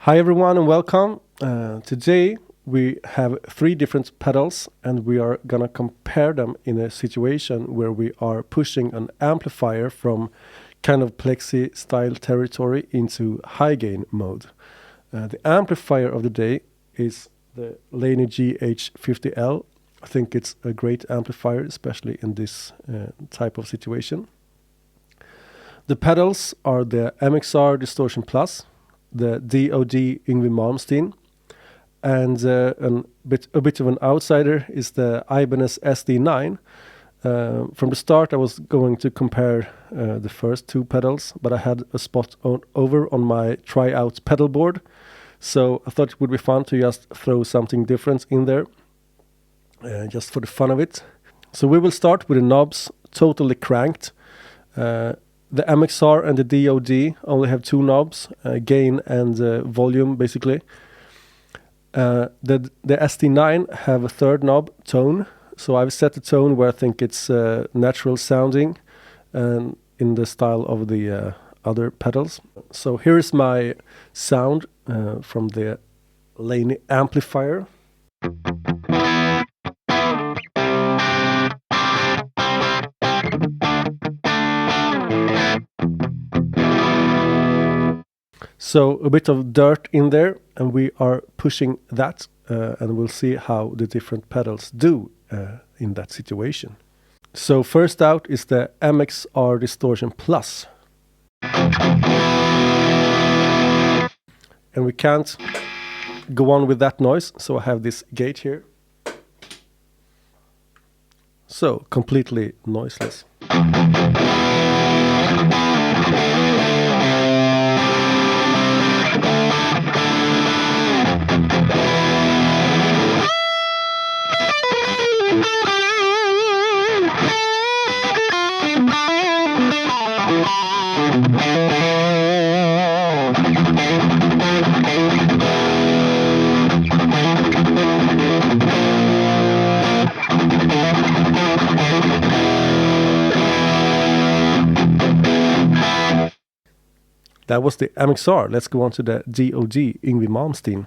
Hi everyone and welcome. Today we have 3 different pedals and we are gonna compare them in a situation where we are pushing an amplifier from kind of plexi style territory into high gain mode. The amplifier of the day is the Laney GH50L. I think it's a great amplifier, especially in this type of situation. The pedals are the MXR Distortion Plus, the DOD YJM, and a bit of an outsider is the IBANEZ SD9. From the start I was going to compare the first 2 pedals, but I had a spot over on my tryout pedal board, so I thought it would be fun to just throw something different in there, just for the fun of it. So we will start with the knobs totally cranked. The MXR and the DOD only have 2 knobs, gain and volume basically. The SD9 have a 3rd knob, tone. So I've set the tone where I think it's natural sounding and in the style of the other pedals. So here is my sound from the Laney amplifier. So a bit of dirt in there, and we are pushing that, and we'll see how the different pedals do in that situation. So first out is the MXR Distortion Plus. And we can't go on with that noise, so I have this gate here. So completely noiseless. That was the MXR. Let's go on to the DOD YJM.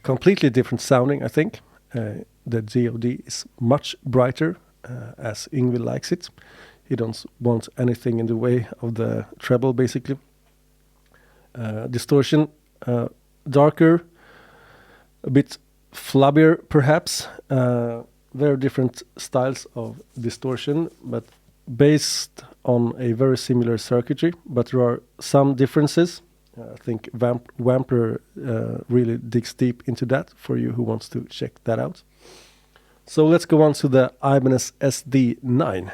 Completely different sounding, I think. The DOD is much brighter, as Yngwie likes it. He don't want anything in the way of the treble, basically. Distortion, darker, a bit flubbier, perhaps. Very different styles of distortion, but based on a very similar circuitry, but there are some differences. I think Wamper really digs deep into that for you who wants to check that out. So let's go on to the IBANEZ SD9.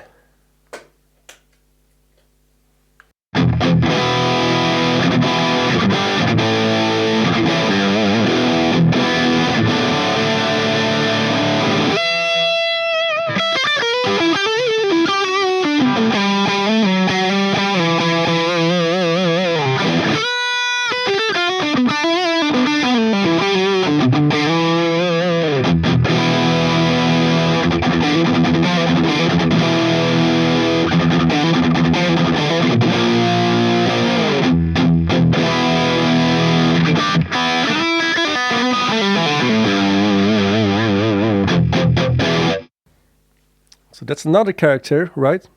So that's another character, right?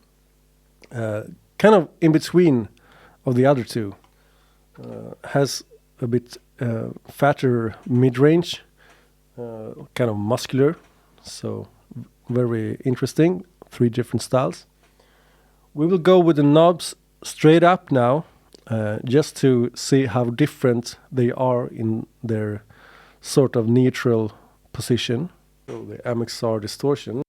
Kind of in between of the other 2. Has a bit fatter mid-range, kind of muscular, so very interesting. 3 different styles. We will go with the knobs straight up now, just to see how different they are in their sort of neutral position. So the MXR distortion.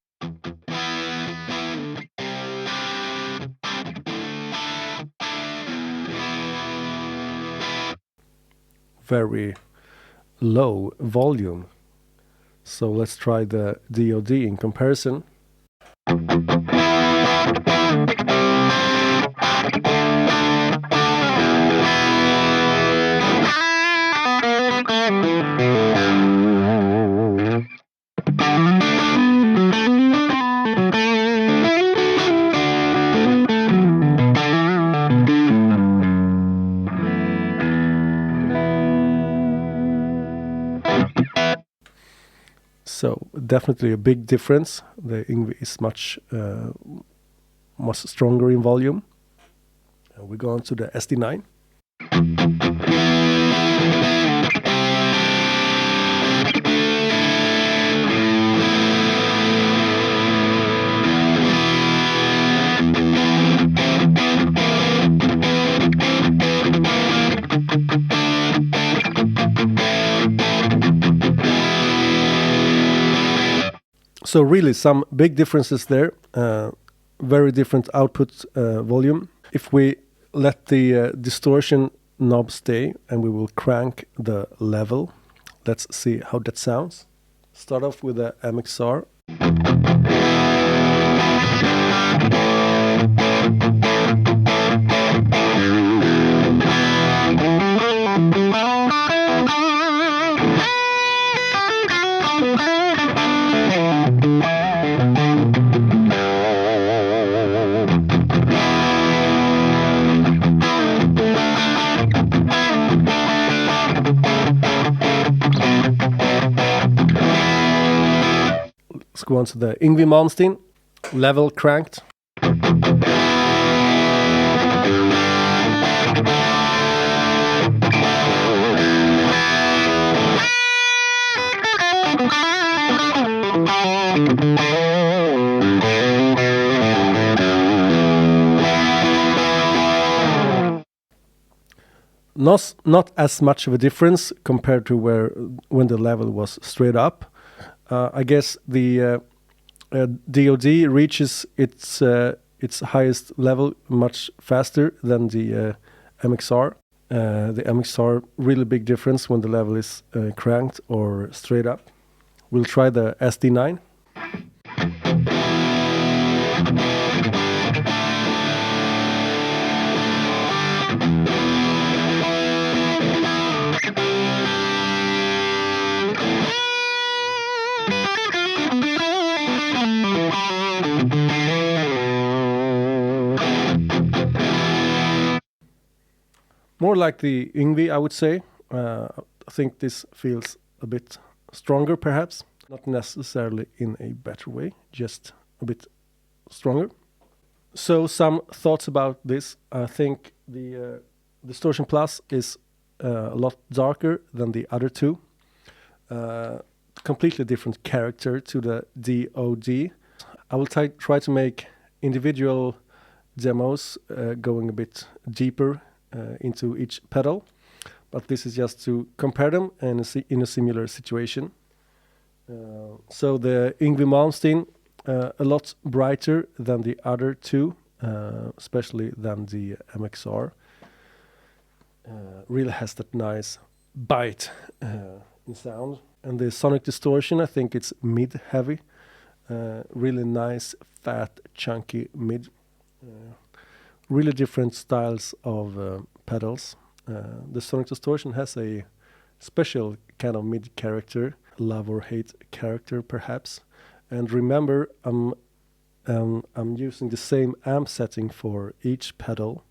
very low volume. So let's try the DOD in comparison. So definitely a big difference. The Yngwie is much stronger in volume. We go on to the SD9. So really some big differences there, very different output volume. If we let the distortion knob stay and we will crank the level, let's see how that sounds. Start off with the MXR. Let's go on to the Yngwie Malmsteen, level cranked. Not as much of a difference compared to when the level was straight up. I guess the DOD reaches its highest level much faster than the MXR. The MXR, really big difference when the level is cranked or straight up. We'll try the SD9. More like the Yngwie, I would say. I think this feels a bit stronger, perhaps. Not necessarily in a better way, just a bit stronger. So some thoughts about this. I think the Distortion Plus is a lot darker than the other two. Completely different character to the DOD. I will try to make individual demos going a bit deeper into each pedal, but this is just to compare them and in a similar situation. So the Yngwie Malmsteen, a lot brighter than the other two, especially than the MXR. Really has that nice bite in sound. And the sonic distortion, I think it's mid-heavy. Really nice, fat, chunky mid. Really different styles of pedals. The sonic distortion has a special kind of mid character, love or hate character perhaps. And remember, I'm using the same amp setting for each pedal.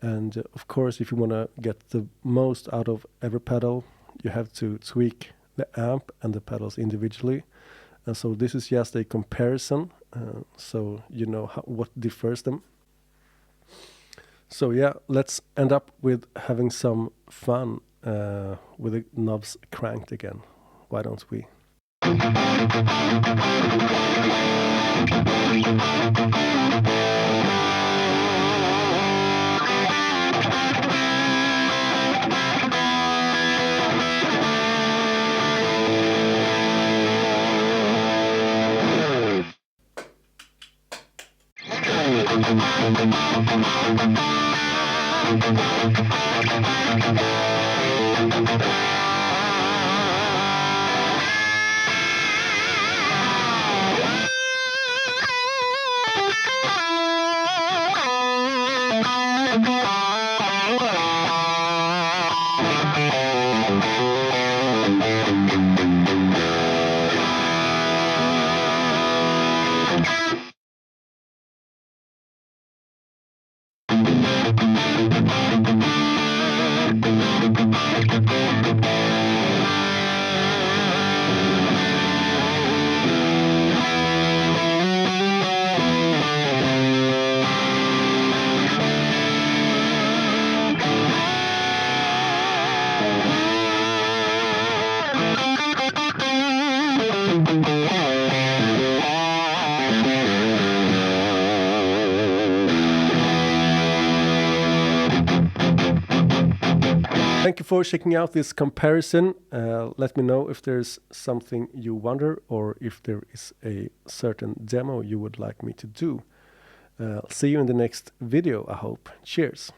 And of course, if you want to get the most out of every pedal, you have to tweak the amp and the pedals individually. And so this is just a comparison, so you know what differs them. So yeah, let's end up with having some fun with the knobs cranked again. Why don't we? Thank you for checking out this comparison. Let me know if there's something you wonder or if there is a certain demo you would like me to do. See you in the next video, I hope. Cheers.